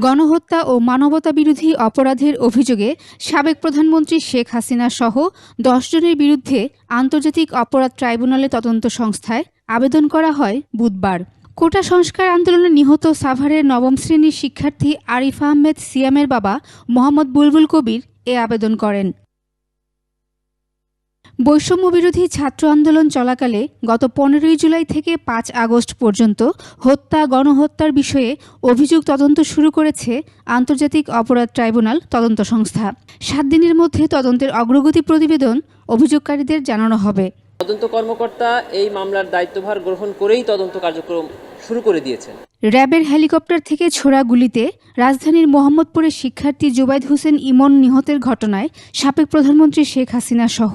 গণহত্যা ও মানবতাবিরোধী অপরাধের অভিযোগে সাবেক প্রধানমন্ত্রী শেখ হাসিনা সহ ১০ জনের বিরুদ্ধে আন্তর্জাতিক অপরাধ ট্রাইব্যুনালে তদন্ত সংস্থায় আবেদন করা হয় বুধবার। কোটা সংস্কার আন্দোলনে নিহত সাভারের নবম শ্রেণীর শিক্ষার্থী আরিফ আহমেদ সিয়ামের বাবা মোহাম্মদ বুলবুল কবির এ আবেদন করেন। বৈষম্যবিরোধী ছাত্র আন্দোলন চলাকালে গত ১৫ই জুলাই থেকে ৫ আগস্ট পর্যন্ত গণহত্যার বিষয়ে অভিযোগ তদন্ত শুরু করেছে আন্তর্জাতিক অপরাধ ট্রাইব্যুনাল তদন্ত সংস্থা। ৭ দিনের মধ্যে তদন্তের অগ্রগতি প্রতিবেদন অভিযোগকারীদের জানানো হবে। তদন্ত কর্মকর্তা এই মামলার দায়িত্বভার গ্রহণ করেই তদন্ত কার্যক্রম শুরু করে দিয়েছেন। র্যাবের হেলিকপ্টার থেকে ছোড়া গুলিতে রাজধানীর মোহাম্মদপুরের শিক্ষার্থী জুবাইদ হোসেন ইমন নিহতের ঘটনায় সাবেক প্রধানমন্ত্রী শেখ হাসিনা সহ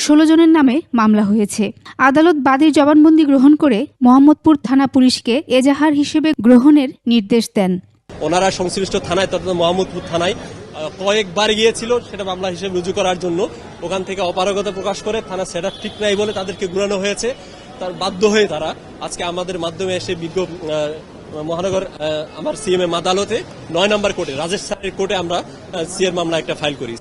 ১৬ জনের নামে মামলা হয়েছে। আদালত বাদীর জবানবন্দি গ্রহণ করে মোহাম্মদপুর থানা পুলিশকে এজাহার হিসেবে গ্রহণের নির্দেশ দেন। ওনারা সংশ্লিষ্ট থানায় তথা মোহাম্মদপুর থানায় কয়েকবার গিয়েছিল সেটা মামলা হিসেবে রুজু করার জন্য। ওখান থেকে অপারগতা প্রকাশ করে থানা সেটআপ ঠিক নাই বলে তাদেরকে ঘুরানো হয়েছে। তার বাধ্য হয়ে তারা আজকে আমাদের মাধ্যমে এসে মহানগর আমার সিএমএম আদালতে ৯ নম্বর কোর্টে রাজেশ স্যারের কোর্টে আমরা সিএর মামলা একটা ফাইল করি।